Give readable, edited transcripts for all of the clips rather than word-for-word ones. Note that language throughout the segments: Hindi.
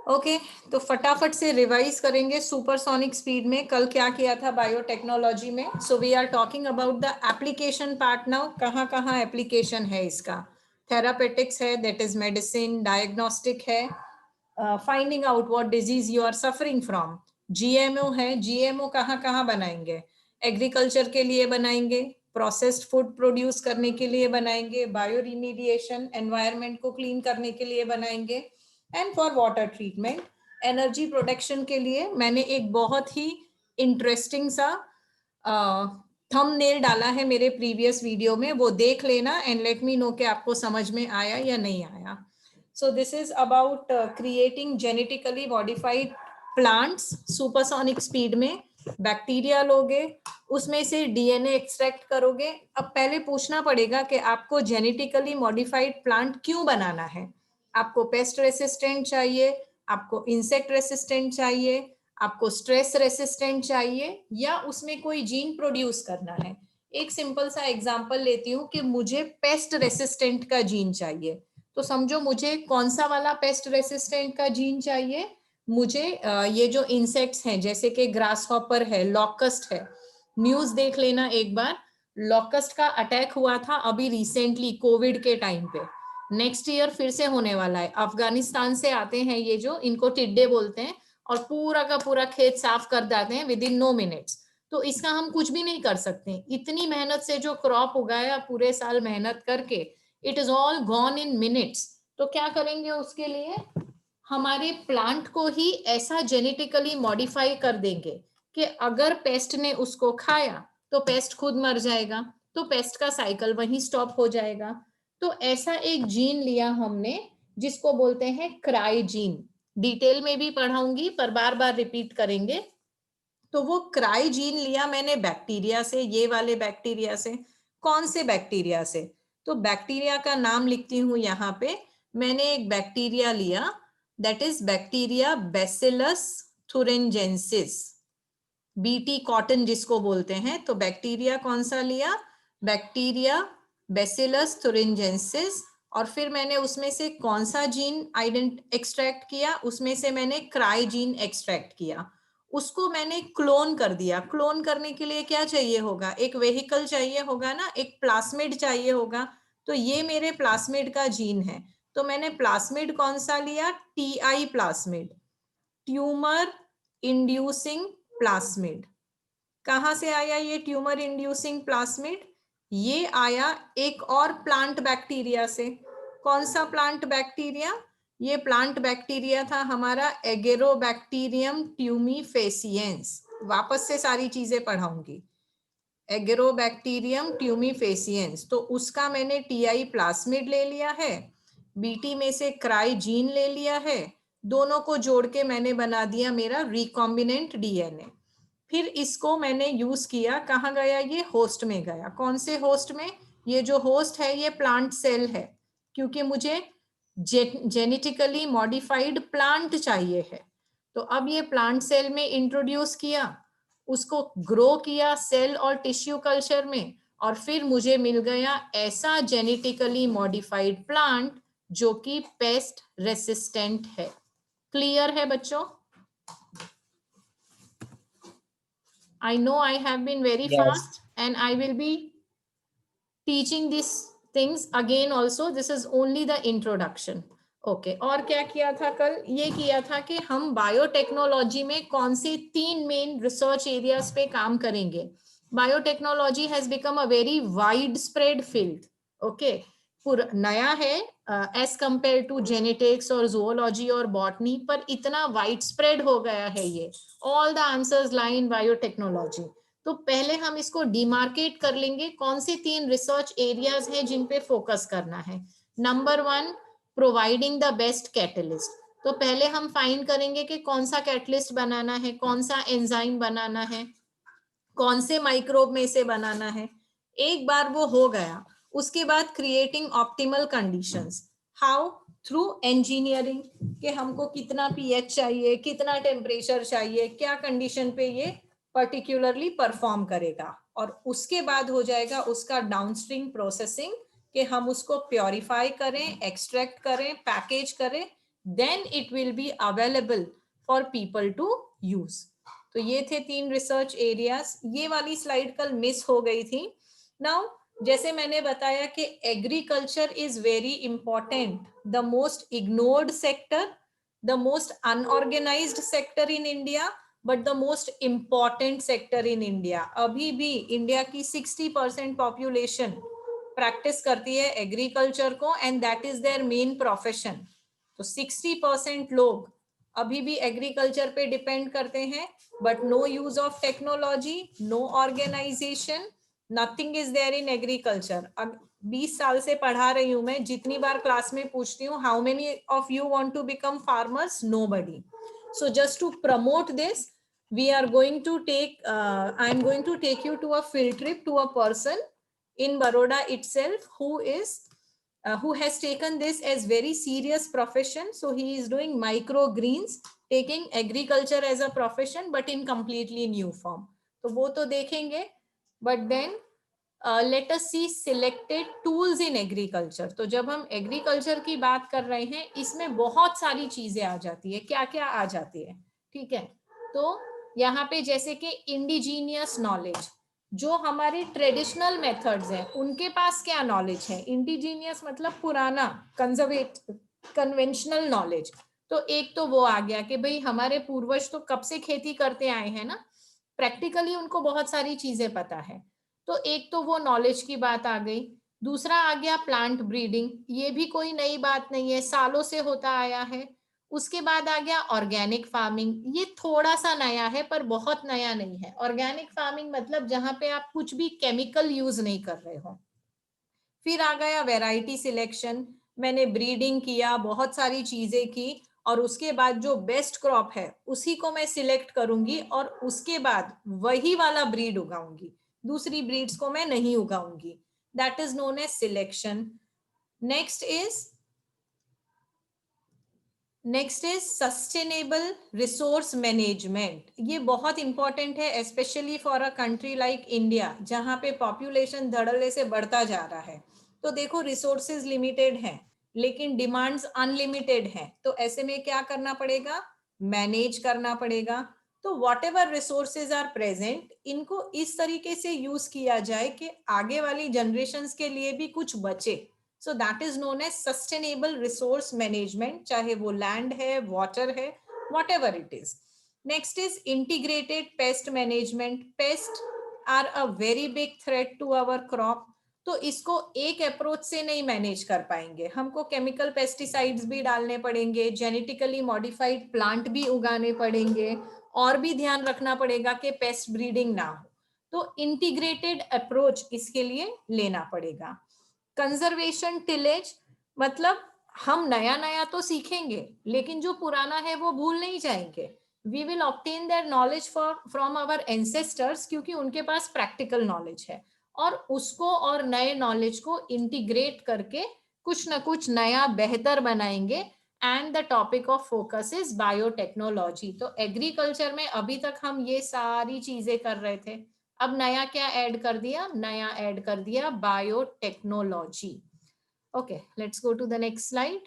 ओके तो फटाफट से रिवाइज करेंगे सुपरसोनिक स्पीड में कल क्या किया था बायोटेक्नोलॉजी में. So we are talking about the application part now. कहाँ कहाँ एप्लीकेशन है इसका. थेरापेटिक्स है, दैट इज मेडिसिन. डायग्नोस्टिक है, finding out what disease you are suffering from. GMO है, जीएमओ कहाँ कहाँ बनाएंगे. एग्रीकल्चर के लिए बनाएंगे, प्रोसेस्ड फूड प्रोड्यूस करने के लिए बनाएंगे, बायो रिमीडिएशन एनवायरमेंट को क्लीन करने के लिए बनाएंगे, and for water treatment. Energy production के लिए मैंने एक बहुत ही इंटरेस्टिंग सा थंबनेल डाला है मेरे प्रीवियस वीडियो में, वो देख लेना एंड लेट मी नो कि आपको समझ में आया या नहीं आया. So this is about creating genetically modified plants supersonic speed में. बैक्टीरिया लोगे, उसमें से डीएनए एक्सट्रैक्ट करोगे. अब पहले पूछना पड़ेगा कि आपको जेनेटिकली मॉडिफाइड प्लांट क्यों बनाना है. आपको पेस्ट रेसिस्टेंट चाहिए, आपको इंसेक्ट रेसिस्टेंट चाहिए, आपको स्ट्रेस रेसिस्टेंट चाहिए, या उसमें कोई जीन प्रोड्यूस करना है. एक सिंपल सा एग्जांपल लेती हूँ कि मुझे पेस्ट रेसिस्टेंट का जीन चाहिए. तो समझो मुझे कौन सा वाला पेस्ट रेसिस्टेंट का जीन चाहिए. मुझे ये जो इंसेक्ट्स हैं जैसे कि ग्रास हॉपर है, लॉकस्ट है. न्यूज देख लेना एक बार. लॉकस्ट का अटैक हुआ था अभी रिसेंटली कोविड के टाइम पे. नेक्स्ट ईयर फिर से होने वाला है. अफगानिस्तान से आते हैं ये जो, इनको टिड्डे बोलते हैं, और पूरा का पूरा खेत साफ कर देते हैं विद इन नो मिनट्स. तो इसका हम कुछ भी नहीं कर सकते. इतनी मेहनत से जो क्रॉप उगाया पूरे साल मेहनत करके, it is all gone in minutes. तो क्या करेंगे उसके लिए, हमारे प्लांट को ही ऐसा जेनेटिकली मॉडिफाई कर देंगे कि अगर पेस्ट ने उसको खाया तो पेस्ट खुद मर जाएगा, तो पेस्ट का साइकिल वहीं स्टॉप हो जाएगा. तो ऐसा एक जीन लिया हमने जिसको बोलते हैं क्राई जीन. डिटेल में भी पढ़ाऊंगी पर बार बार रिपीट करेंगे. तो वो क्राई जीन लिया मैंने बैक्टीरिया से, ये वाले बैक्टीरिया से. कौन से बैक्टीरिया से, तो बैक्टीरिया का नाम लिखती हूँ यहाँ पे. मैंने एक बैक्टीरिया लिया, that is bacteria bacillus thuringiensis, BT cotton जिसको बोलते हैं. तो बैक्टीरिया कौन सा लिया, बैक्टीरिया बैसिलस थुरिंजेंसिस. और फिर मैंने उसमें से कौन सा जीन एक्सट्रैक्ट किया, उसमें से मैंने क्राई जीन एक्सट्रैक्ट किया. उसको मैंने क्लोन कर दिया. क्लोन करने के लिए क्या चाहिए होगा, एक वेहिकल चाहिए होगा ना, एक प्लास्मिड चाहिए होगा. तो ये मेरे प्लास्मिड का जीन है. तो मैंने प्लास्मिड कौन सा लिया, TI plasmid, tumour inducing plasmid. कहां से आया ये ट्यूमर इंड्यूसिंग प्लास्मिड, ये आया एक और प्लांट बैक्टीरिया से. कौन सा प्लांट बैक्टीरिया, ये प्लांट बैक्टीरिया था हमारा एगेरोबैक्टीरियम ट्यूमीफेसियंस. वापस से सारी चीजें पढ़ाऊंगी. एगेरोबैक्टीरियम ट्यूमीफेसियंस, तो उसका मैंने टीआई प्लास्मिड ले लिया है, बीटी में से क्राई जीन ले लिया है. दोनों को जोड़ के मैंने बना दिया मेरा रिकॉम्बिनेंट डीएनए. फिर इसको मैंने यूज किया, कहाँ गया ये, होस्ट में गया. कौन से होस्ट में, ये जो होस्ट है ये प्लांट सेल है, क्योंकि मुझे जेनेटिकली मॉडिफाइड प्लांट चाहिए है. तो अब ये प्लांट सेल में इंट्रोड्यूस किया, उसको ग्रो किया सेल और टिश्यू कल्चर में, और फिर मुझे मिल गया ऐसा जेनेटिकली मॉडिफाइड प्लांट जो कि पेस्ट रेसिस्टेंट है. क्लियर है बच्चों? I know I have been very Yes. fast and I will be teaching these things again also. This is only the introduction. Okay और क्या किया था कल, ये किया था कि हम बायोटेक्नोलॉजी में कौन से 3 मेन रिसर्च एरियाज पे काम करेंगे. Biotechnology has become a very wide spread field. Okay पूरा नया है एज कंपेयर टू जेनेटिक्स और जूलॉजी और बॉटनी, पर इतना वाइड स्प्रेड हो गया है ये. All the answers lie in biotechnology. तो पहले हम इसको डिमार्केट कर लेंगे, कौन से 3 रिसर्च एरियाज हैं जिन पे फोकस करना है. Number 1, providing the best catalyst. तो पहले हम फाइंड करेंगे कि कौन सा कैटलिस्ट बनाना है, कौन सा एंजाइम बनाना है, कौन से माइक्रोब में से बनाना है. एक बार वो हो गया, उसके बाद creating optimal conditions. How, through engineering, कि हमको कितना पीएच चाहिए, कितना टेम्परेचर चाहिए, क्या कंडीशन पे ये पर्टिकुलरली परफॉर्म करेगा. और उसके बाद हो जाएगा उसका डाउनस्ट्रीम प्रोसेसिंग, कि हम उसको प्योरीफाई करें, एक्सट्रैक्ट करें, पैकेज करें, then it will be available for people to use. तो ये थे 3 रिसर्च एरियाज. ये वाली स्लाइड कल मिस हो गई थी. नाउ जैसे मैंने बताया कि agriculture is very important, the most ignored sector, the most unorganised sector in India, but the most important sector in India. अभी भी इंडिया की 60% पॉपुलेशन प्रैक्टिस करती है एग्रीकल्चर को, and that is their main profession. तो 60% लोग अभी भी एग्रीकल्चर पे डिपेंड करते हैं, but no use of technology, no organization, nothing is there in agriculture. अब 20 साल से पढ़ा रही हूं मैं, जितनी बार क्लास में पूछती हूँ how many of you want to become farmers, nobody. So just to promote this, we are going to take, I am going to take you to a field trip to a person in Baroda itself who has taken this as very serious profession. So he is doing microgreens, taking agriculture as a profession, but in completely new form. तो वो तो देखेंगे, but then let us see selected tools in agriculture. तो जब हम एग्रीकल्चर की बात कर रहे हैं, इसमें बहुत सारी चीजें आ जाती है. क्या क्या आ जाती है, ठीक है. तो यहाँ पे जैसे कि इंडिजीनियस नॉलेज, जो हमारे ट्रेडिशनल मेथड्स हैं उनके पास क्या नॉलेज है. इंडिजीनियस मतलब पुराना, कन्वेंशनल नॉलेज. तो एक तो वो आ गया कि भाई हमारे पूर्वज तो कब से खेती करते आए हैं ना, प्रैक्टिकली उनको बहुत सारी चीजें पता है. तो एक तो वो नॉलेज की बात आ गई. दूसरा आ गया प्लांट ब्रीडिंग. ये भी कोई नई बात नहीं है, सालों से होता आया है. उसके बाद आ गया ऑर्गेनिक फार्मिंग. ये थोड़ा सा नया है पर बहुत नया नहीं है. ऑर्गेनिक फार्मिंग मतलब जहां पे आप कुछ भी केमिकल यूज नहीं कर रहे हो. फिर आ गया वैरायटी सिलेक्शन. मैंने ब्रीडिंग किया, बहुत सारी चीजें की, और उसके बाद जो बेस्ट क्रॉप है उसी को मैं सिलेक्ट करूंगी, और उसके बाद वही वाला ब्रीड उगाऊंगी, दूसरी ब्रीड्स को मैं नहीं उगाऊंगी. That is known as selection. Next is sustainable resource management. ये बहुत इंपॉर्टेंट है, specially for a country like India, जहां पे पॉपुलेशन धड़ल्ले से बढ़ता जा रहा है. तो देखो रिसोर्सेज लिमिटेड हैं, लेकिन डिमांड्स अनलिमिटेड हैं. तो ऐसे में क्या करना पड़ेगा, मैनेज करना पड़ेगा. तो whatever resources are present, इनको इस तरीके से यूज किया जाए कि आगे वाली जनरेशन्स के लिए भी कुछ बचे. So that is known as sustainable resource management, चाहे वो लैंड है, वाटर है, whatever it is. Next is integrated pest management. Pest are a very big threat to our crop. तो इसको एक अप्रोच से नहीं मैनेज कर पाएंगे, हमको केमिकल पेस्टिसाइड्स भी डालने पड़ेंगे, जेनेटिकली मॉडिफाइड प्लांट भी उगाने पड़ेंगे, और भी ध्यान रखना पड़ेगा कि पेस्ट ब्रीडिंग ना हो. तो इंटीग्रेटेड अप्रोच इसके लिए लेना पड़ेगा. कंजर्वेशन टिलेज मतलब हम नया नया तो सीखेंगे, लेकिन जो पुराना है वो भूल नहीं जाएंगे. We will obtain their knowledge from our ancestors, क्योंकि उनके पास प्रैक्टिकल नॉलेज है, और उसको और नए नॉलेज को इंटीग्रेट करके कुछ ना कुछ नया बेहतर बनाएंगे. And the topic of focus is biotechnology. तो एग्रीकल्चर में अभी तक हम ये सारी चीजें कर रहे थे, अब नया क्या ऐड कर दिया, नया ऐड कर दिया biotechnology. Okay, let's go to the next slide.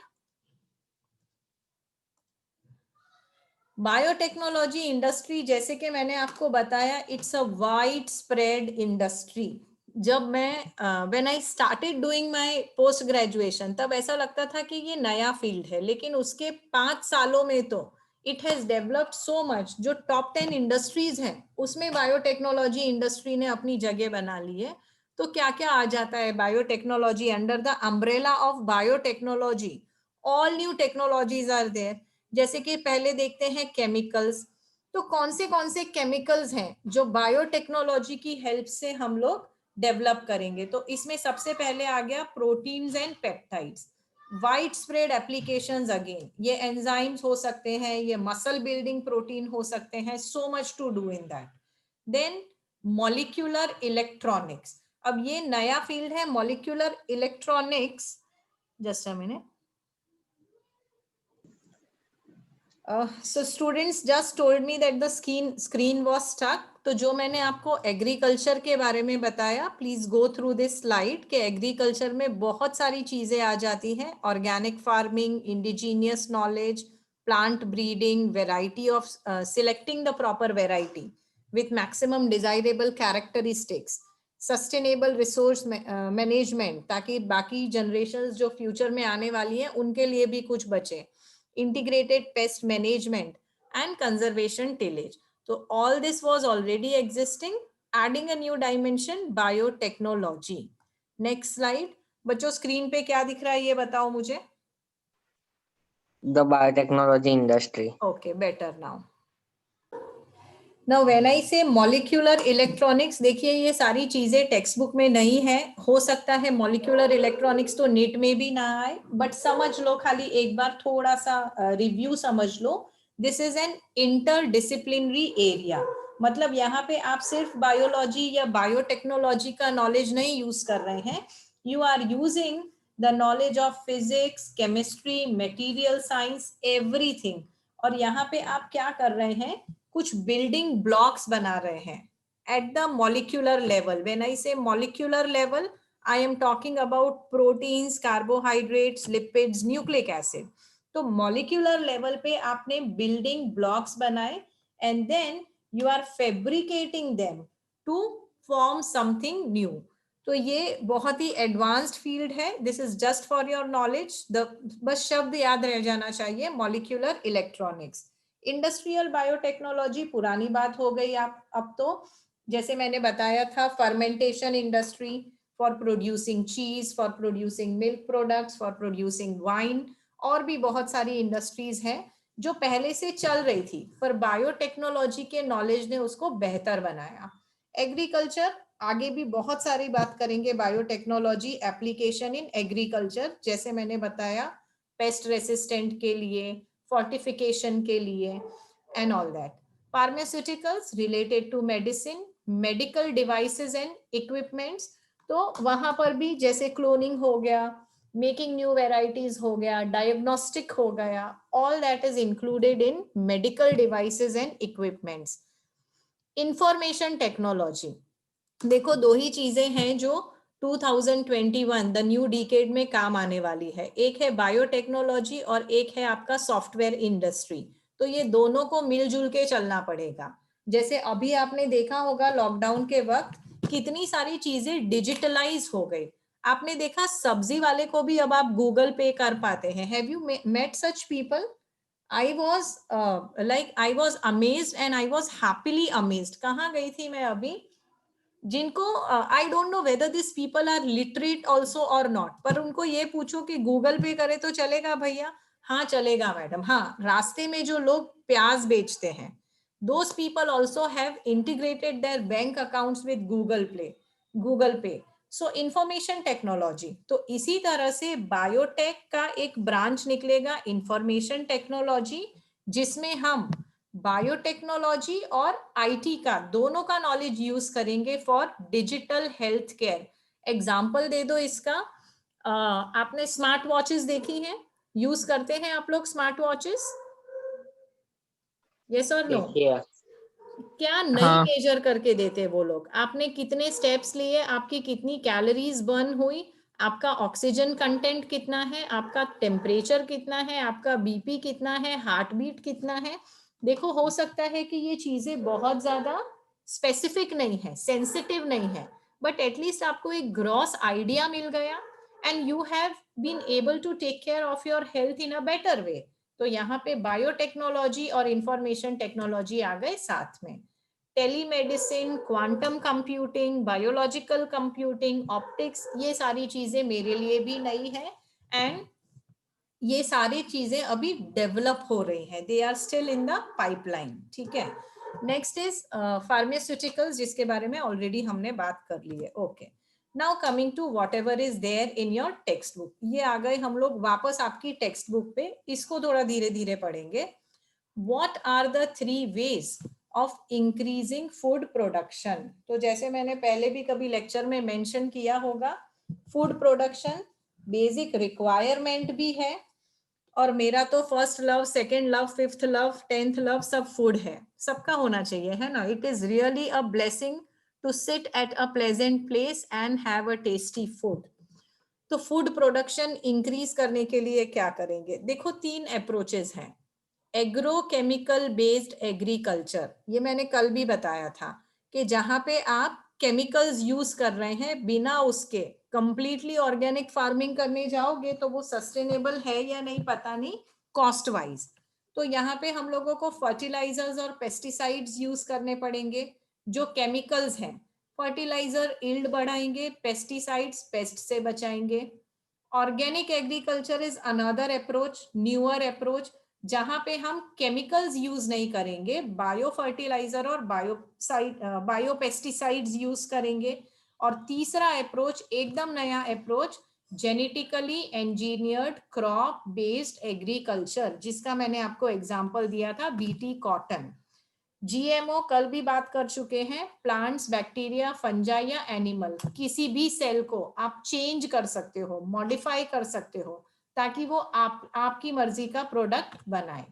Biotechnology industry, जैसे कि मैंने आपको बताया, it's a wide spread industry. जब मैं when I started doing my post graduation, तब ऐसा लगता था कि ये नया फील्ड है, लेकिन उसके 5 सालों में तो it has developed so much. जो टॉप 10 इंडस्ट्रीज हैं उसमें बायोटेक्नोलॉजी इंडस्ट्री ने अपनी जगह बना ली है. तो क्या क्या आ जाता है biotechnology under the umbrella of biotechnology? All new technologies are there. जैसे कि पहले देखते हैं केमिकल्स. तो कौन से केमिकल्स हैं जो बायोटेक्नोलॉजी की हेल्प से हम लोग डेवलप करेंगे? तो इसमें सबसे पहले आ गया proteins and peptides. Wide spread applications. Again ये एंजाइम्स हो सकते हैं, ये मसल बिल्डिंग प्रोटीन हो सकते हैं, so much to do in that. Then molecular electronics. अब ये नया फील्ड है molecular electronics. Just a minute. So students just told me that the screen was stuck. तो जो मैंने आपको एग्रीकल्चर के बारे में बताया, please go through this slide कि एग्रीकल्चर में बहुत सारी चीजें आ जाती हैं, organic farming, indigenous knowledge, plant breeding, variety of selecting the proper variety with maximum desirable characteristics, sustainable resource management, ताकि बाकी जनरेशंस जो फ्यूचर में आने वाली हैं उनके लिए भी कुछ बचे, integrated pest management and conservation tillage. So all this was already existing, adding a new dimension, biotechnology. Next slide. बच्चों स्क्रीन पे क्या दिख रहा है ये बताओ मुझे. The biotechnology industry. Okay, better now. Now when I say molecular electronics, देखिए ये सारी चीजें टेक्स्ट बुक में नहीं है, हो सकता है molecular electronics तो नेट में भी ना आए, बट समझ लो, खाली एक बार थोड़ा सा रिव्यू समझ लो. This is an interdisciplinary area. मतलब यहाँ पे आप सिर्फ बायोलॉजी या बायोटेक्नोलॉजी का नॉलेज नहीं यूज कर रहे हैं, you are using the knowledge of physics, chemistry, material science, everything. और यहाँ पे आप क्या कर रहे हैं, कुछ बिल्डिंग ब्लॉक्स बना रहे हैं at the molecular level. When I say molecular level, I am talking about proteins, carbohydrates, lipids, nucleic acid. तो मॉलिक्यूलर लेवल पे आपने बिल्डिंग ब्लॉक्स बनाए and then you are fabricating them to form something new. तो ये बहुत ही एडवांस्ड फील्ड है. This is just for your knowledge. बस शब्द याद रह जाना चाहिए, मॉलिक्यूलर इलेक्ट्रॉनिक्स. इंडस्ट्रियल बायोटेक्नोलॉजी पुरानी बात हो गई. आप अब तो जैसे मैंने बताया था, फर्मेंटेशन इंडस्ट्री फॉर प्रोड्यूसिंग चीज, for producing milk products, for producing wine, और भी बहुत सारी इंडस्ट्रीज हैं जो पहले से चल रही थी, पर बायोटेक्नोलॉजी के नॉलेज ने उसको बेहतर बनाया. एग्रीकल्चर, आगे भी बहुत सारी बात करेंगे. बायोटेक्नोलॉजी एप्लीकेशन इन एग्रीकल्चर, जैसे मैंने बताया, पेस्ट रेसिस्टेंट के लिए, फोर्टिफिकेशन के लिए, and all that. Pharmaceuticals related to medicine, medical devices and equipments. तो वहां पर भी जैसे क्लोनिंग हो गया, मेकिंग न्यू वेराइटीज हो गया, डायग्नोस्टिक हो गया, all that is included in medical devices and equipments. Information technology, देखो दो ही चीजें हैं जो 2021 द न्यू डिकेड में काम आने वाली है. एक है बायोटेक्नोलॉजी और एक है आपका सॉफ्टवेयर इंडस्ट्री. तो ये दोनों को मिलजुल के चलना पड़ेगा. जैसे अभी आपने देखा होगा लॉकडाउन के वक्त कितनी सारी चीजें डिजिटलाइज हो गई. आपने देखा सब्जी वाले को भी अब आप गूगल पे कर पाते हैं. Have you met such people? I was I was amazed and I was happily amazed. कहाँ गई थी मैं अभी, जिनको I don't know whether this people are literate also और नॉट, पर उनको ये पूछो कि गूगल पे करे तो चलेगा भैया? हाँ चलेगा मैडम. हाँ, रास्ते में जो लोग प्याज बेचते हैं, those people also have integrated their bank accounts with Google Pay. So information technology. तो इसी तरह से बायोटेक का एक ब्रांच निकलेगा, इंफॉर्मेशन टेक्नोलॉजी, जिसमें हम बायोटेक्नोलॉजी और आईटी का दोनों का नॉलेज यूज करेंगे for digital health care. Example दे दो इसका. आपने स्मार्ट वॉचेस देखी हैं? यूज करते हैं आप लोग स्मार्ट वॉचेस? यस और नो? क्या नहीं मेजर करके देते वो लोग? आपने कितने स्टेप्स लिए, आपकी कितनी कैलोरीज बर्न हुई, आपका ऑक्सीजन कंटेंट कितना है, आपका टेम्परेचर कितना है, आपका बीपी कितना है, हार्ट बीट कितना है. देखो, हो सकता है कि ये चीजें बहुत ज्यादा स्पेसिफिक नहीं है, सेंसिटिव नहीं है, बट एटलीस्ट आपको एक ग्रॉस आइडिया मिल गया and you have been able to take care of your health in a better way. तो यहाँ पे बायोटेक्नोलॉजी और इंफॉर्मेशन टेक्नोलॉजी आ गए साथ में. Telemedicine, quantum computing, biological computing, optics, ये सारी चीजें मेरे लिए भी नई है एंड ये सारी चीजें अभी डेवलप हो रही हैं. They are still in the pipeline. ठीक है. नेक्स्ट इज फार्मास्यूटिकल्स, जिसके बारे में ऑलरेडी हमने बात कर ली है. Okay, now coming to whatever is there in your text book. ये आ गए हम लोग वापस आपकी टेक्स्ट बुक पे. इसको थोड़ा धीरे धीरे पढ़ेंगे. What are the 3 ways of increasing food production? तो जैसे मैंने पहले भी कभी लेक्चर में मेंशन किया होगा, फूड प्रोडक्शन बेसिक रिक्वायरमेंट भी है. और मेरा तो first love, second love, fifth love, 10th love सब फूड है, सबका होना चाहिए, है ना. It is really a blessing to sit at a pleasant place and have a tasty food. तो फूड प्रोडक्शन इंक्रीज करने के लिए क्या करेंगे? देखो 3 अप्रोचेस हैं. एग्रोकेमिकल बेस्ड एग्रीकल्चर, ये मैंने कल भी बताया था कि जहां पे आप केमिकल्स यूज कर रहे हैं बिना उसके कंप्लीटली ऑर्गेनिक फार्मिंग करने जाओगे तो वो सस्टेनेबल है या नहीं पता नहीं, कॉस्ट वाइज. तो यहाँ पे हम लोगों को फर्टिलाइजर्स और पेस्टिसाइड्स यूज करने पड़ेंगे जो केमिकल्स हैं. फर्टिलाइजर यील्ड बढ़ाएंगे, पेस्टिसाइड्स पेस्ट से बचाएंगे. Organic agriculture is another approach, newer approach, जहां पे हम केमिकल्स यूज नहीं करेंगे, बायो फर्टिलाइजर और बायो पेस्टिसाइड्स यूज करेंगे. और तीसरा अप्रोच, एकदम नया approach, genetically engineered crop based agriculture, जिसका मैंने आपको एग्जांपल दिया था, बीटी कॉटन. जीएमओ कल भी बात कर चुके हैं. प्लांट्स, बैक्टीरिया, फंजाई या एनिमल, किसी भी सेल को आप चेंज कर सकते हो, मॉडिफाई कर सकते हो ताकि वो आपकी मर्जी का प्रोडक्ट बनाए.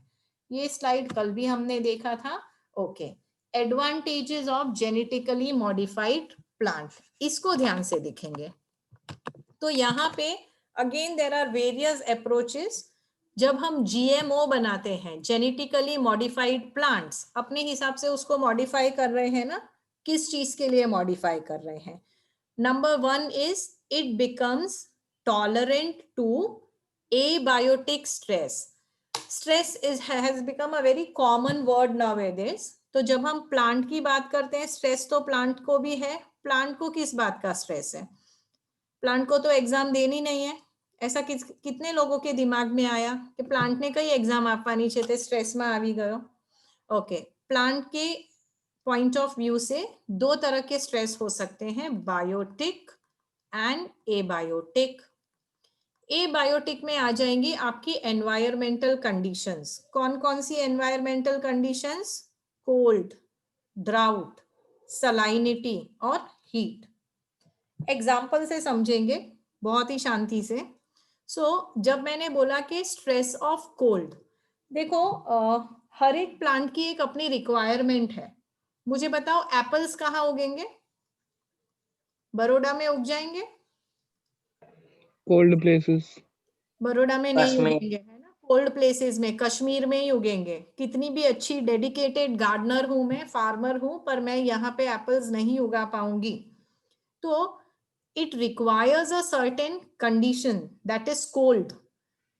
ये स्लाइड कल भी हमने देखा था. Okay, advantages of genetically modified plant, इसको ध्यान से देखेंगे. तो यहाँ पे again there are various approaches. जब हम जीएमओ बनाते हैं, जेनेटिकली मॉडिफाइड प्लांट्स, अपने हिसाब से उसको मॉडिफाई कर रहे हैं ना, किस चीज के लिए मॉडिफाई कर रहे हैं? Number 1 is it becomes tolerant to abiotic stress. Stress is has become a very common word nowadays. तो जब हम प्लांट की बात करते हैं, स्ट्रेस तो प्लांट को भी है. प्लांट को किस बात का स्ट्रेस है? प्लांट को तो एग्जाम देनी नहीं है. ऐसा कितने लोगों के दिमाग में आया कि प्लांट ने कई एग्जाम आपवानी छे ते स्ट्रेस में આવી ગયો? ओके, प्लांट के पॉइंट ऑफ व्यू से 2 तरह के स्ट्रेस हो सकते हैं, बायोटिक एंड एबायोटिक. एबायोटिक में आ जाएंगी आपकी एनवायरमेंटल कंडीशंस. कौन कौन सी एनवायरमेंटल कंडीशंस? कोल्ड, ड्राउट, सलाइनिटी और हीट. एग्जाम्पल से समझेंगे बहुत ही शांति से. जब मैंने बोला कि स्ट्रेस ऑफ कोल्ड, देखो हर एक प्लांट की एक अपनी रिक्वायरमेंट है. मुझे बताओ एप्पल्स कहाँ उगेंगे? बड़ौदा में उग जाएंगे? Cold places. बड़ौदा में नहीं कश्मीर. उगेंगे, है ना. कोल्ड प्लेसेस में, कश्मीर में ही उगेंगे. कितनी भी अच्छी डेडिकेटेड गार्डनर हूं मैं, फार्मर हूं, पर मैं यहाँ पे एप्पल्स नहीं उगा पाऊंगी. तो it requires a certain condition that is cold.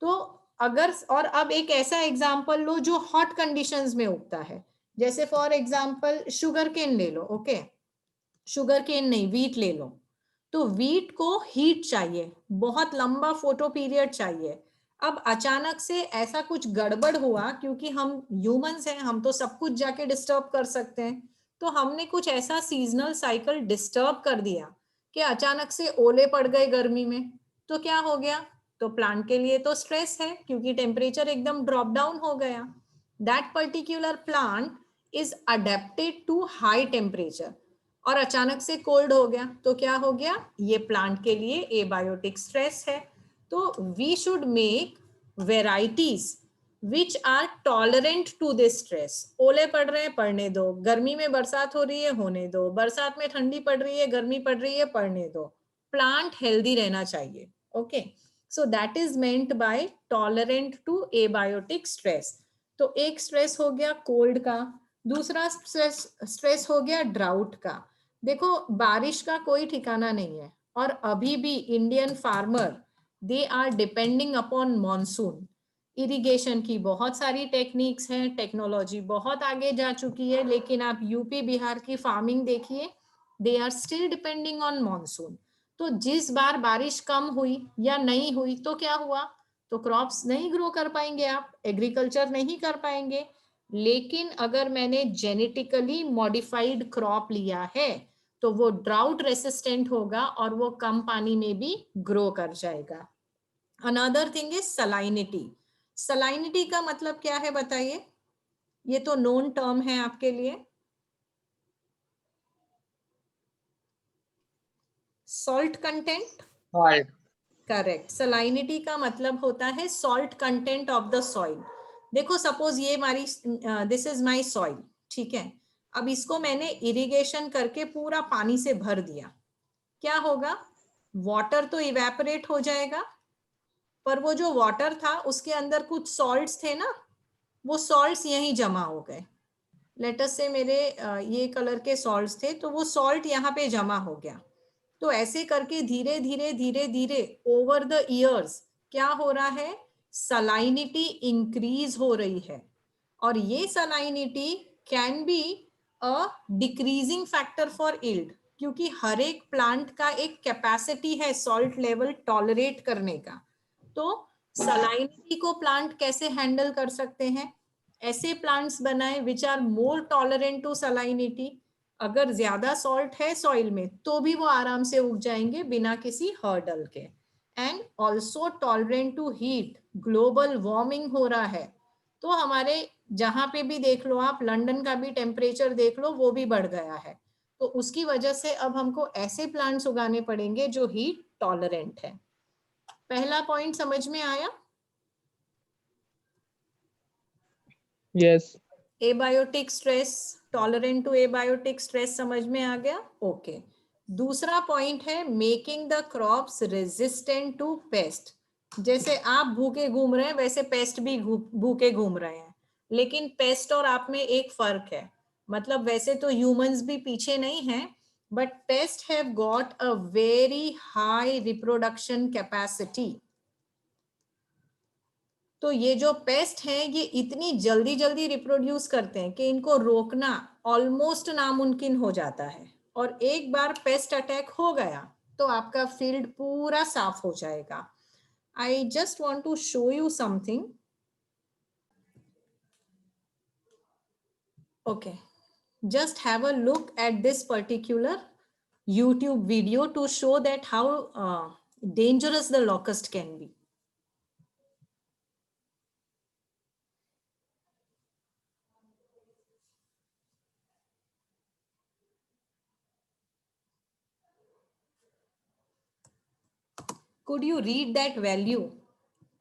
तो अगर, और अब एक ऐसा एग्जांपल लो जो हॉट कंडीशंस में उगता है, जैसे फॉर एग्जांपल शुगर केन ले लो. ओके, शुगर केन नहीं, वीट ले लो. तो वीट को हीट चाहिए, बहुत लंबा फोटो पीरियड चाहिए. अब अचानक से ऐसा कुछ गड़बड़ हुआ, क्योंकि हम ह्यूमंस हैं, हम तो सब कुछ जाके डिस्टर्ब कर सकते हैं. तो हमने कुछ ऐसा सीजनल साइकिल डिस्टर्ब कर दिया कि अचानक से ओले पड़ गए गर्मी में. तो क्या हो गया? तो प्लांट के लिए तो स्ट्रेस है, क्योंकि टेम्परेचर एकदम ड्रॉप डाउन हो गया. That particular plant is adapted to high temperature, और अचानक से कोल्ड हो गया. तो क्या हो गया? ये प्लांट के लिए एबायोटिक स्ट्रेस है. तो we should make varieties which are tolerant to this stress. ओले पड़ रहे हैं, पड़ने दो. गर्मी में बरसात हो रही है, होने दो. बरसात में ठंडी पड़ रही है, गर्मी पड़ रही है, पड़ने दो. प्लांट हेल्दी रहना चाहिए. Okay, so that is meant by tolerant to abiotic stress. तो एक स्ट्रेस हो गया कोल्ड का. दूसरा स्ट्रेस हो गया ड्राउट का. देखो बारिश का कोई ठिकाना नहीं है, और अभी भी Indian farmer, they are depending upon monsoon. Irrigation की बहुत सारी टेक्निक्स हैं, टेक्नोलॉजी बहुत आगे जा चुकी है, लेकिन आप यूपी बिहार की फार्मिंग देखिए, they are still depending on monsoon. तो जिस बार बारिश कम हुई या नहीं हुई तो क्या हुआ? तो क्रॉप्स नहीं ग्रो कर पाएंगे, आप एग्रीकल्चर नहीं कर पाएंगे. लेकिन अगर मैंने जेनेटिकली मॉडिफाइड क्रॉप लिया है तो वो ड्राउट रेसिस्टेंट होगा और वो कम पानी में भी ग्रो कर जाएगा. Another thing is salinity. Salinity का मतलब क्या है बताइए? ये तो नोन टर्म है आपके लिए. Salt content. Salt. करेक्ट। सलाइनिटी का मतलब होता है salt content of the soil. देखो सपोज ये हमारी, दिस इज माय सॉइल, ठीक है। अब इसको मैंने इरिगेशन करके पूरा पानी से भर दिया, क्या होगा? वाटर तो इवेपोरेट हो जाएगा, पर वो जो वाटर था उसके अंदर कुछ सॉल्ट्स थे ना, वो सॉल्ट्स यहीं जमा हो गए। लेट अस से मेरे ये कलर के सॉल्ट्स थे, तो वो सॉल्ट यहाँ पे जमा हो गया। तो ऐसे करके धीरे धीरे धीरे धीरे ओवर द इयर्स क्या हो रहा है? सलाइनिटी इंक्रीज हो रही है। और ये salinity can be a decreasing factor for yield, क्योंकि हर एक प्लांट का एक कैपेसिटी है सॉल्ट लेवल टॉलरेट करने का। तो सलाइनिटी को प्लांट कैसे हैंडल कर सकते हैं? ऐसे प्लांट्स बनाए which are more tolerant to salinity. अगर ज्यादा सॉल्ट है सॉइल में तो भी वो आराम से उग जाएंगे बिना किसी हर्डल के। And also tolerant to heat, global warming हो रहा है, तो हमारे जहां पे भी देख लो आप, लंदन का भी टेम्परेचर देख लो, वो भी बढ़ गया है। तो उसकी वजह से अब हमको ऐसे प्लांट्स उगाने पड़ेंगे जो हीट टॉलरेंट है। पहला पॉइंट समझ में आया? Yes. Abiotic stress, tolerant to abiotic stress समझ में आ गया? ओके। दूसरा पॉइंट है making the crops resistant to pest. जैसे आप भूखे घूम रहे हैं वैसे पेस्ट भी भूखे घूम रहे हैं, लेकिन पेस्ट और आप में एक फर्क है। मतलब वैसे तो ह्यूमंस भी पीछे नहीं हैं, but paste have got a very high reproduction capacity. तो ये जो पेस्ट हैं ये इतनी जल्दी जल्दी रिप्रोड्यूस करते हैं कि इनको रोकना ऑलमोस्ट नामुमकिन हो जाता है। और एक बार पेस्ट अटैक हो गया तो आपका फील्ड पूरा साफ हो जाएगा। I just want to show you something. Okay, just have a look at this particular YouTube video to show that how dangerous the locust can be. Could you read that value?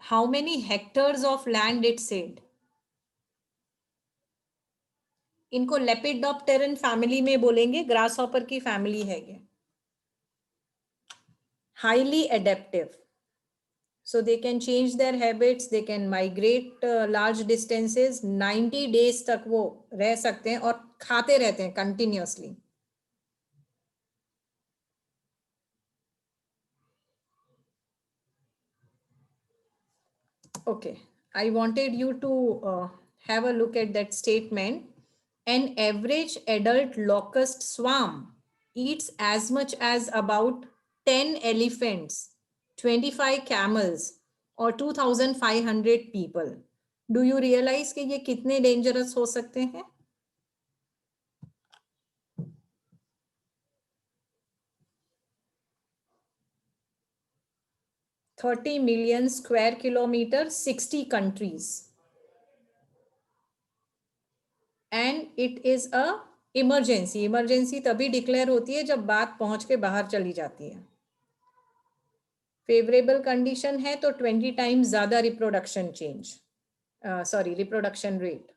How many hectares of land it said? इनको लेपिडोप्टेरन फैमिली में बोलेंगे, ग्रास हॉपर की फैमिली है ये। Highly adaptive, so they can change their habits, they can migrate large distances, 90 days तक वो रह सकते हैं और खाते रहते हैं continuously. Okay, I wanted you to have a look at that statement. An average adult locust swarm eats as much as about 10 elephants, 25 camels और 2500 people. Do you realize कि ये कितने dangerous हो सकते हैं? $30 million square kilometer, 60 countries. And it is a emergency. Emergency तभी डिक्लेयर होती है जब बात पहुंच के बाहर चली जाती है। फेवरेबल कंडीशन है तो 20 टाइम्स ज्यादा reproduction change, sorry reproduction rate.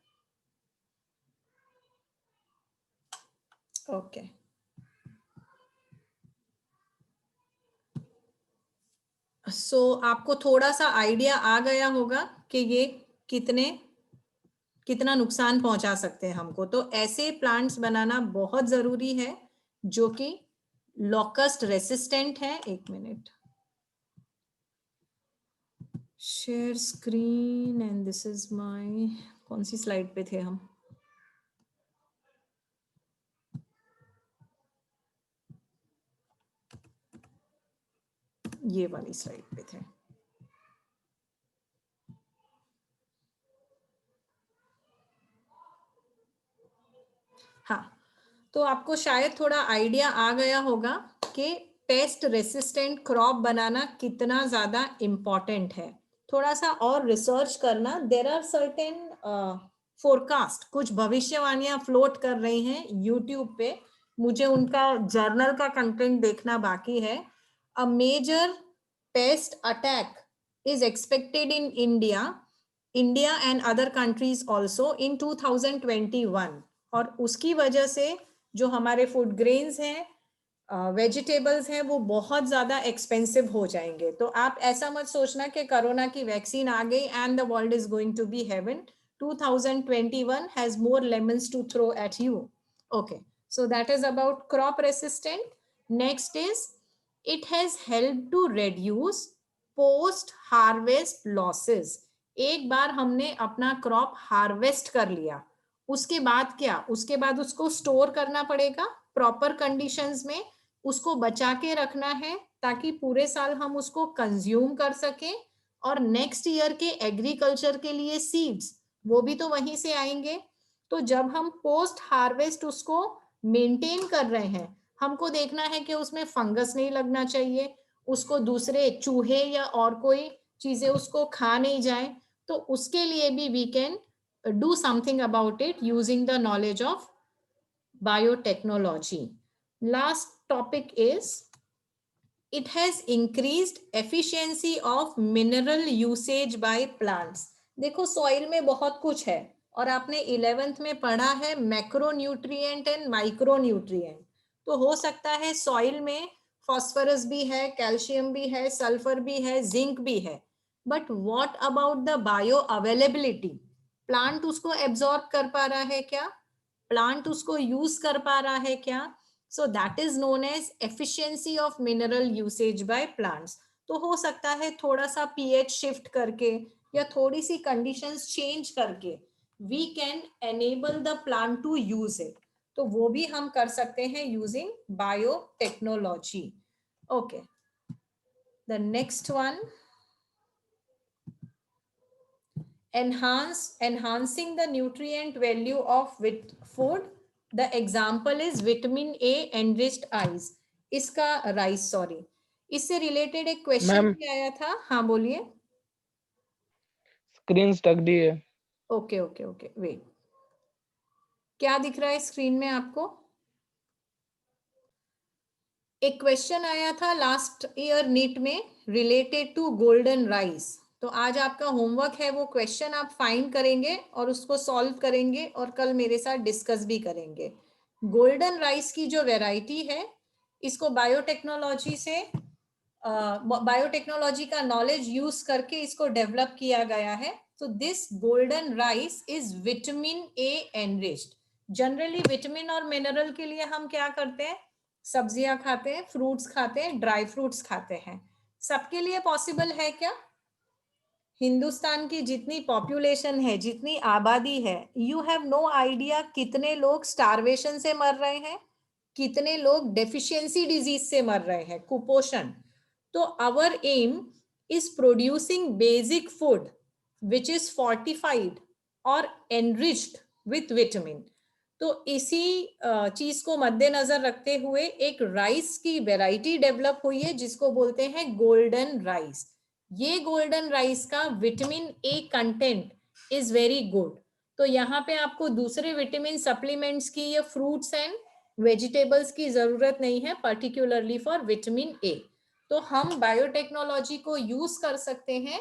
Okay, so आपको थोड़ा सा आइडिया आ गया होगा कि ये कितना नुकसान पहुंचा सकते हैं हमको। तो ऐसे प्लांट्स बनाना बहुत जरूरी है जो कि लॉकस्ट रेसिस्टेंट है। एक minute, share screen and this is my, कौन सी स्लाइड पे थे हम? ये वाली स्लाइड पे थे। हाँ, तो आपको शायद थोड़ा आइडिया आ गया होगा कि पेस्ट रेसिस्टेंट क्रॉप बनाना कितना ज्यादा इम्पोर्टेंट है। थोड़ा सा और रिसर्च करना। देयर आर सर्टेन फोरकास्ट, कुछ भविष्यवाणियां फ्लोट कर रही हैं यूट्यूब पे। मुझे उनका जर्नल का कंटेंट देखना बाकी है। A major pest attack is expected in India and other countries also in 2021, और उसकी वजह से जो हमारे फूड ग्रेन्स हैं, वेजिटेबल्स हैं, वो बहुत ज्यादा एक्सपेंसिव हो जाएंगे. तो आप ऐसा मत सोचना कि कोरोना की वैक्सीन आ गई and the world is going to be heaven. 2021 has more lemons to throw at you. Okay, so that is about crop resistant. Next is it has helped to reduce post harvest losses. एक बार हमने अपना क्रॉप हार्वेस्ट कर लिया, उसके बाद क्या, उसके बाद उसको स्टोर करना पड़ेगा प्रॉपर कंडीशंस में, उसको बचा के रखना है ताकि पूरे साल हम उसको कंज्यूम कर सकें, और नेक्स्ट ईयर के एग्रीकल्चर के लिए सीड्स वो भी तो वहीं से आएंगे. तो जब हम पोस्ट हार्वेस्ट उसको मेंटेन कर रहे हैं, हमको देखना है कि उसमें फंगस नहीं लगना चाहिए, उसको दूसरे चूहे या और कोई चीजें उसको खा नहीं जाए. तो उसके लिए भी we can do something about it using the knowledge of biotechnology. Last topic is it has increased efficiency of mineral usage by plants. देखो सॉइल में बहुत कुछ है, और आपने 11th में पढ़ा है macro nutrient and micro nutrient. तो हो सकता है सॉइल में फॉस्फोरस भी है, कैल्शियम भी है, सल्फर भी है, जिंक भी है, but what about the bio availability? Plant उसको एब्जॉर्ब कर पा रहा है क्या, प्लांट उसको यूज कर पा रहा है क्या? So that is known as efficiency of mineral usage by plants. तो हो सकता है थोड़ा सा pH शिफ्ट करके या थोड़ी सी कंडीशंस चेंज करके we can enable the plant to use it. तो वो भी हम कर सकते हैं using biotechnology. Okay. The next one, enhancing the nutrient value of food. The example is vitamin A enriched eyes. इसका राइस, सॉरी, इससे रिलेटेड एक क्वेश्चन मैम भी आया था. हाँ बोलिए. स्क्रीन स्टक दी है. Okay okay okay, wait. क्या दिख रहा है स्क्रीन में आपको? एक क्वेश्चन आया था लास्ट ईयर नीट में रिलेटेड टू गोल्डन राइस. तो आज आपका होमवर्क है, वो क्वेश्चन आप फाइंड करेंगे और उसको सॉल्व करेंगे और कल मेरे साथ डिस्कस भी करेंगे. गोल्डन राइस की जो वैरायटी है, इसको बायोटेक्नोलॉजी से बायोटेक्नोलॉजी का नॉलेज यूज करके इसको डेवलप किया गया है. तो this golden rice is vitamin A enriched. Generally vitamin और मिनरल के लिए हम क्या करते हैं, सब्जियां खाते हैं, फ्रूट्स खाते हैं, ड्राई फ्रूट्स खाते हैं. सबके लिए पॉसिबल है क्या? हिंदुस्तान की जितनी पॉपुलेशन है, जितनी आबादी है, यू हैव नो आइडिया कितने लोग स्टारवेशन से मर रहे हैं, कितने लोग डेफिशिएंसी डिजीज से मर रहे हैं, कुपोषण. तो our aim is producing basic food which is fortified और एनरिच्ड विथ विटामिन. तो इसी चीज को मद्देनजर रखते हुए एक राइस की वैरायटी डेवलप हुई है जिसको बोलते हैं गोल्डन राइस. ये गोल्डन राइस का vitamin a content is very good. तो यहाँ पे आपको दूसरे विटामिन सप्लीमेंट्स की या फ्रूट्स एंड वेजिटेबल्स की जरूरत नहीं है, पर्टिकुलरली फॉर विटामिन ए. तो हम बायोटेक्नोलॉजी को यूज कर सकते हैं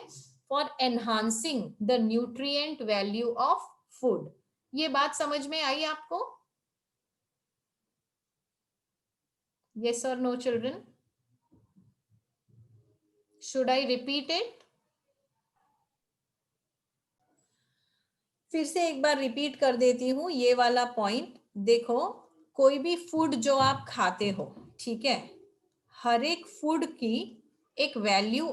for enhancing the nutrient value of food. ये बात समझ में आई आपको? Yes or no, children? Should I repeat it? फिर से एक बार रिपीट कर देती हूँ ये वाला पॉइंट. देखो, कोई भी फूड जो आप खाते हो, ठीक है, हर एक फूड की एक वैल्यू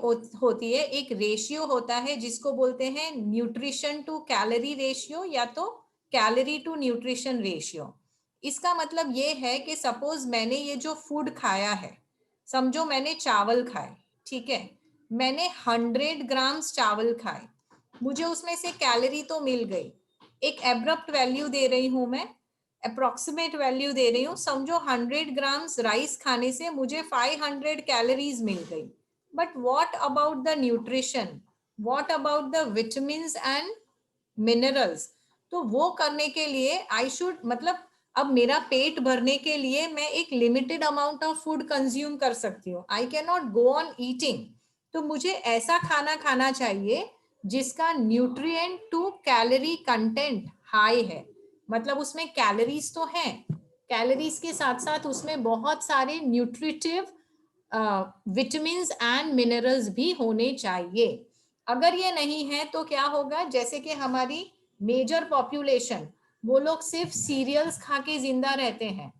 होती है, एक रेशियो होता है जिसको बोलते हैं न्यूट्रिशन टू कैलोरी रेशियो या तो कैलोरी टू न्यूट्रिशन रेशियो. इसका मतलब ये है कि सपोज मैंने ये जो फूड खाया है, समझो मैंने चावल खाए, ठीक है, मैंने 100 ग्राम्स चावल खाए, मुझे उसमें से कैलोरी तो मिल गई. एक एब्रप्ट वैल्यू दे रही हूं मैं, अप्रोक्सीमेट वैल्यू दे रही हूँ. समझो 100 ग्राम्स राइस खाने से मुझे 500 कैलोरीज मिल गई. But what about the nutrition, what about the vitamins and minerals? तो वो करने के लिए आई शुड, मतलब अब मेरा पेट भरने के लिए मैं एक limited amount of food consume कर सकती हूँ. I can not go on eating. तो मुझे ऐसा खाना खाना चाहिए जिसका nutrient to calorie content high है, मतलब उसमें कैलोरीज तो हैं, कैलोरीज के साथ साथ उसमें बहुत सारे न्यूट्रिटिव विटामिन्स एंड मिनरल्स भी होने चाहिए। अगर ये नहीं है तो क्या होगा, जैसे कि हमारी मेजर पॉपुलेशन, वो लोग सिर्फ सीरियल्स खा के जिंदा रहते हैं,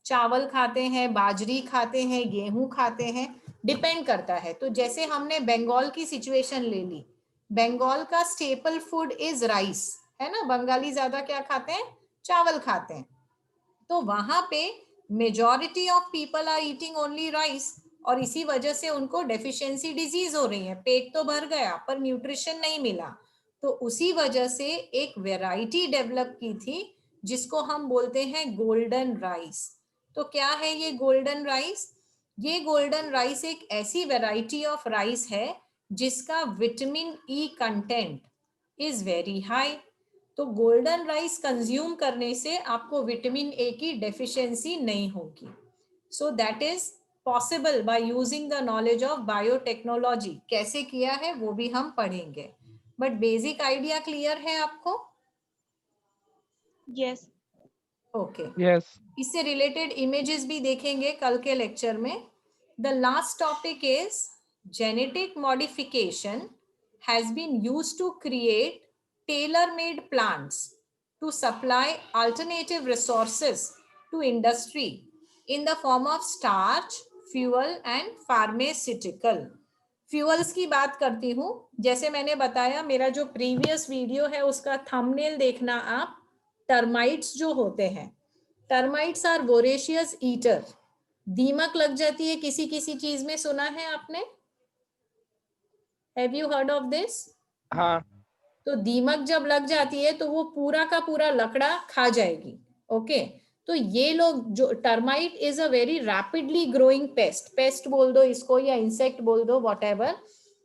चावल खाते हैं, बाजरी खाते हैं, गेहूं खाते हैं, डिपेंड करता है। तो जैसे हमने बंगाल की सिचुएशन ले ली, बंगाल का स्टेपल फूड इज राइस, है ना, बंगाली ज्यादा क्या खाते हैं, चावल खाते हैं। तो वहां पे majority of people are eating only rice, और इसी वजह से उनको डेफिशिएंसी डिजीज हो रही है, पेट तो भर गया पर न्यूट्रिशन नहीं मिला। तो उसी वजह से एक वैरायटी डेवलप की थी जिसको हम बोलते हैं गोल्डन राइस। तो क्या है ये गोल्डन राइस? ये गोल्डन राइस एक ऐसी वैरायटी ऑफ राइस है जिसका vitamin E content is very high. तो गोल्डन राइस कंज्यूम करने से आपको विटामिन ए की डेफिशिएंसी नहीं होगी। सो that is possible by using the knowledge of biotechnology. कैसे किया है वो भी हम पढ़ेंगे, बट बेसिक आइडिया क्लियर है आपको? Yes. Okay Yes. इससे रिलेटेड इमेजेस भी देखेंगे कल के लेक्चर में। The last topic is genetic modification has been used to create tailor-made plants to supply alternative resources to industry in the form of starch, fuel and pharmaceutical. फ्यूअल्स की बात करती हूँ, जैसे मैंने बताया, मेरा जो प्रीवियस वीडियो है उसका थंबनेल देखना आप। टर्माइट्स जो होते हैं, टर्माइट्स आर वोरेशियस ईटर। दीमक लग जाती है किसी किसी चीज में, सुना है आपने? Have you heard of this? हाँ. तो दीमक जब लग जाती है तो वो पूरा का पूरा लकड़ा खा जाएगी। ओके तो ये लोग जो termite is a very rapidly growing paste बोल दो इसको या इंसेक्ट बोल दो, व्हाटएवर।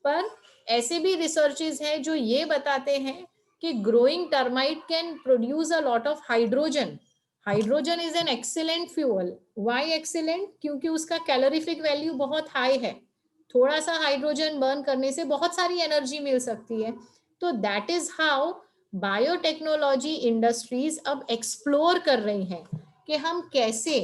पर ऐसे भी रिसर्चेस हैं जो ये बताते हैं कि growing termite can produce a lot of hydrogen. Hydrogen is an excellent fuel. Why excellent? क्योंकि उसका कैलोरीफिक वैल्यू बहुत हाई है। थोड़ा सा हाइड्रोजन बर्न करने से बहुत सारी एनर्जी मिल सकती है। तो that is how biotechnology industries अब एक्सप्लोर कर रही हैं कि हम कैसे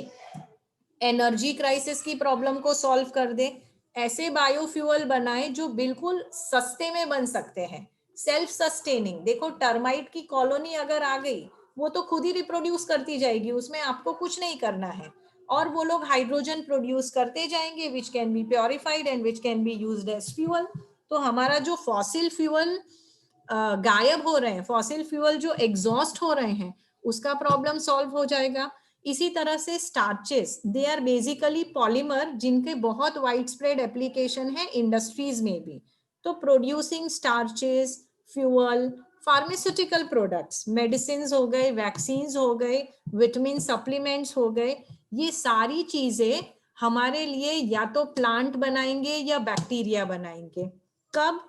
एनर्जी क्राइसिस की प्रॉब्लम को सॉल्व कर दे, ऐसे बायोफ्यूल बनाए जो बिल्कुल सस्ते में बन सकते हैं, सेल्फ सस्टेनिंग। देखो टर्माइट की कॉलोनी अगर आ गई वो तो खुद ही रिप्रोड्यूस करती जाएगी, उसमें आपको कुछ नहीं करना है, और वो लोग हाइड्रोजन प्रोड्यूस करते जाएंगे which can be purified and which can be used as fuel. तो हमारा जो फॉसिल फ्यूल गायब हो रहे हैं, फॉसिल फ्यूल जो एग्जॉस्ट हो रहे हैं, उसका प्रॉब्लम सॉल्व हो जाएगा। इसी तरह से starches, they are basically polymer जिनके बहुत वाइड स्प्रेड एप्लीकेशन है इंडस्ट्रीज में भी। तो producing starches, fuel, pharmaceutical products, medicine हो गए, वैक्सीन हो गए, विटामिन सप्लीमेंट्स हो गए, ये सारी चीजें हमारे लिए या तो प्लांट बनाएंगे या बैक्टीरिया बनाएंगे। कब?